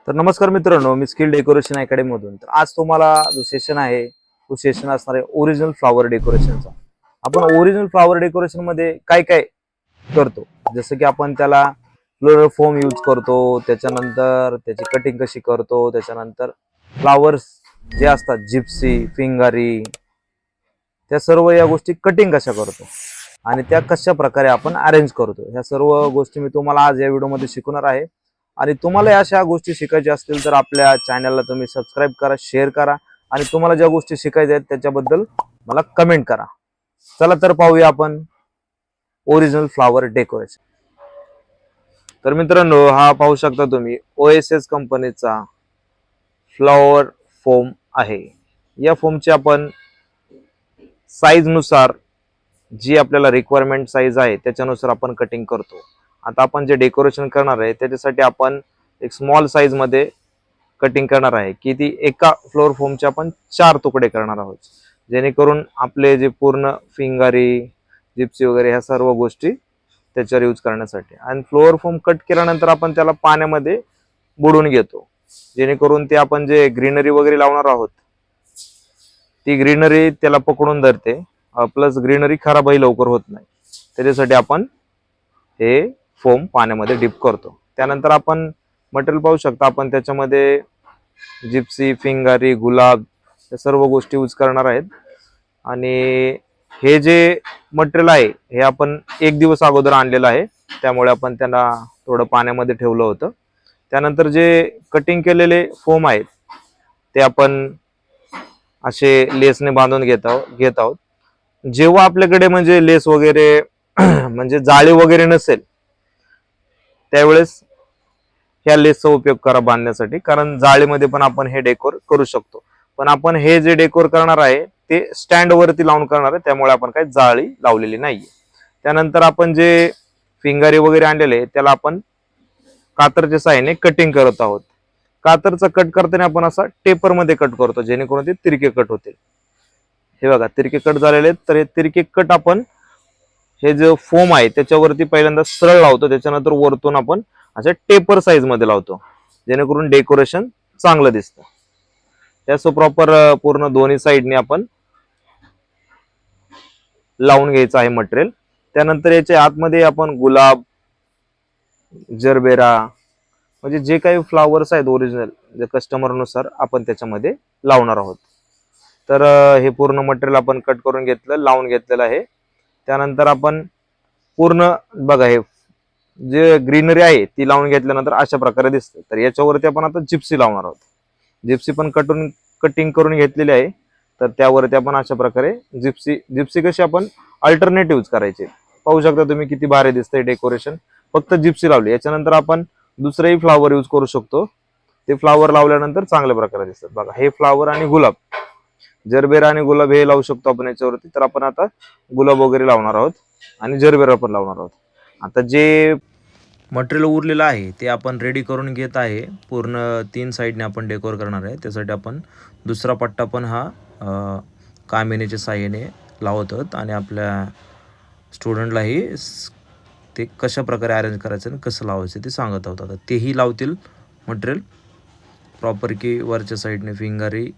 तर नमस्कार मित्रांनो, मी स्किल डेकोरेशन अकॅडमी मधून. तर आज तुम्हाला जो सेशन आहे तो सेशन असणार आहे ओरिजिनल फ्लॉवर डेकोरेशनचा. आपण ओरिजिनल फ्लॉवर डेकोरेशन मध्ये काय काय करतो, जसं की आपण त्याला फ्लोरल फोम यूज करतो, त्याच्यानंतर त्याची कटिंग कशी करतो, त्याच्यानंतर फ्लावर्स जे असतात जिप्सी फिंगारी, त्या सर्व या गोष्टी कटिंग कशा करतो आणि त्या कशा प्रकारे आपण अरेंज करतो, ह्या सर्व गोष्टी मी तुम्हाला आज या व्हिडिओमध्ये शिकवणार आहे. आणि तुम्हाला अशा गोष्टी शिकायच्या असतील तर आपल्या चॅनलला तुम्ही सबस्क्राईब करा, शेअर करा आणि तुम्हाला ज्या गोष्टी शिकायच्या आहेत त्याच्याबद्दल मला कमेंट करा. चला तर पाहूया आपण ओरिजिनल फ्लॉवर डेकोरेशन. तर मित्रांनो, हा पाहू शकता तुम्ही OSS कंपनीचा फ्लॉवर फोम आहे. या फोमची आपण साईज नुसार जी आपल्याला रिक्वायरमेंट साईज आहे त्याच्यानुसार आपण कटिंग करतो. आता आपण जे डेकोरेशन करणार आहे त्याच्यासाठी आपण एक स्मॉल साईज मध्ये कटिंग करणार आहे की ती एका फ्लोर फोमचे आपण 4 तुकडे करणार आहोत, जेणेकरून आपले जे पूर्ण फिंगारी जिप्सी वगैरे ह्या सर्व गोष्टी त्याच्यावर यूज करण्यासाठी. आणि फ्लोअर फोम कट केल्यानंतर आपण त्याला पाण्यामध्ये बुडवून घेतो, जेणेकरून ते आपण जे ग्रीनरी वगैरे लावणार आहोत ती ग्रीनरी त्याला पकडून धरते, प्लस ग्रीनरी खराबही लवकर होत नाही. त्याच्यासाठी आपण हे फोम पाण्यामध्ये डिप करतो. त्यानंतर आपण मटेरियल पाहू शकता, आपण त्याच्यामध्ये जिप्सी फिंगारी गुलाब या सर्व गोष्टी यूज करणार आहेत. आणि हे जे मटेरियल आहे हे आपण एक दिवस अगोदर आणलेलं आहे, त्यामुळे आपण त्यांना थोडं पाण्यामध्ये ठेवलं होतं. त्यानंतर जे कटिंग केलेले फोम आहेत ते आपण असे लेसने बांधून घेत आहोत. जेव्हा आपल्याकडे म्हणजे लेस वगैरे म्हणजे जाळी वगैरे नसेल त्यावेळेस ह्या लेसचा उपयोग करा बांधण्यासाठी, कारण जाळीमध्ये पण आपण हे डेकोर करू शकतो. पण आपण हे जे डेकोर करणार आहे ते स्टँड वरती लावून करणार आहे, त्यामुळे आपण काही जाळी लावलेली नाहीये. त्यानंतर आपण जे फिंगारी वगैरे आणलेले त्याला आपण कातरच्या साहाय्याने कटिंग करत आहोत. कातरचा कट करताना आपण असा टेपर मध्ये कट करतो, जेणेकरून ते तिरके कट होतील. हे बघा तिरके कट झालेले आहेत. तर हे तिरके कट आपण हे जे फोम आहे त्याच्यावरती पहिल्यांदा सरळ लावतो, त्याच्यानंतर वरतून आपण अशा टेपर साईज मध्ये लावतो, जेणेकरून डेकोरेशन चांगलं दिसतं. त्याचं प्रॉपर पूर्ण दोन्ही साईडने आपण लावून घ्यायचं आहे मटेरियल. त्यानंतर याच्या आतमध्ये आपण गुलाब जरबेरा म्हणजे जे काही फ्लावर्स आहेत ओरिजिनल जे कस्टमरनुसार आपण त्याच्यामध्ये लावणार आहोत. तर हे पूर्ण मटेरियल आपण कट करून घेतलं, लावून घेतलेलं आहे. त्यानंतर आपण पूर्ण बघा हे जे ग्रीनरी आहे ती लावून घेतल्यानंतर अशा प्रकारे दिसते. तर याच्यावरती आपण आता जिप्सी लावणार आहोत. जिप्सी पण कटिंग करून घेतलेली आहे. तर त्यावरती आपण अशा प्रकारे जिप्सी कशी आपण अल्टरनेट यूज करायचे. पाहू शकता तुम्ही किती भारी दिसतंय डेकोरेशन, फक्त जिप्सी लावली. याच्यानंतर आपण दुसरेही फ्लावर यूज करू शकतो, ते फ्लावर लावल्यानंतर चांगल्या प्रकारे दिसतात. बघा हे फ्लावर आणि गुलाब, जरबेरा आणि गुलाब हे लावू शकतो आपण याच्यावरती. तर आपण आता गुलाब वगैरे लावणार आहोत आणि जरबेरा पण लावणार आहोत. आता जे मटेरियल उरलेलं आहे ते आपण रेडी करून घेत आहे. पूर्ण 3 साईडने आपण डेकोर करणार आहे. त्यासाठी आपण दुसरा पट्टा पण हा कामिनीच्या साहाय्याने लावत आहोत आणि आपल्या स्टुडंटलाही ते कशा प्रकारे अरेंज करायचं आणि कसं लावायचं ते सांगत आहोत. आता तेही लावतील मटेरियल प्रॉपर की वरच्या साईडने फिंगारी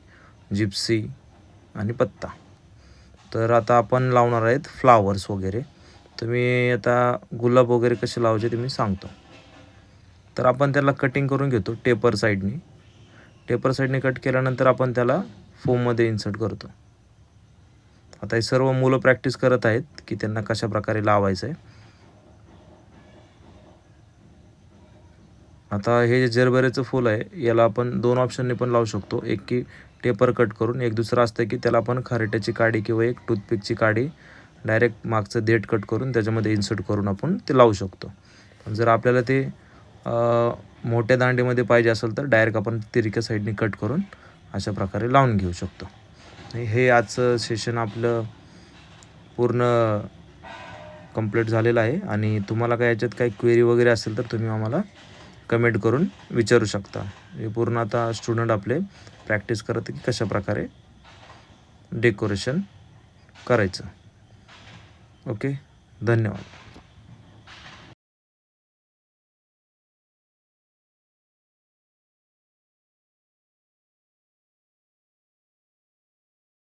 जिप्सी आणि पत्ता. तर आता आपण लावणार आहेत फ्लावर्स वगैरे. तुम्ही आता गुलाब वगैरे कसे लावायचे ते मी सांगतो. तर आपण त्याला कटिंग करून घेतो टेपर साईडने कट केल्यानंतर आपण त्याला फोममध्ये इन्सर्ट करतो. आता हे सर्व मुलं प्रॅक्टिस करत आहेत की त्यांना कशा प्रकारे लावायचं आहे. आता हे जे जरबेरेचं फूल आहे याला आपण 2 ऑप्शनने पण लावू शकतो. एक की टेपर कट करून, एक दुसरं असतं की त्याला आपण खारेट्याची काडी किंवा एक टूथपिकची काडी डायरेक्ट मागचं देठ कट करून त्याच्यामध्ये इन्सर्ट करून आपण ते लावू शकतो. पण जर आपल्याला ते मोठ्या दांडीमध्ये पाहिजे असेल तर डायरेक्ट आपण तिरक्या साईडने कट करून अशा प्रकारे लावून घेऊ शकतो. हे आजचं सेशन आपलं पूर्ण कंप्लीट झालेलं आहे. आणि तुम्हाला काय याच्यात काही क्वेरी वगैरे असेल तर तुम्ही आम्हाला कमेंट करून विचारू शकता. हे पूर्ण आता स्टुडंट आपले प्रॅक्टिस करत की कशा प्रकारे डेकोरेशन करायचं. ओके, धन्यवाद.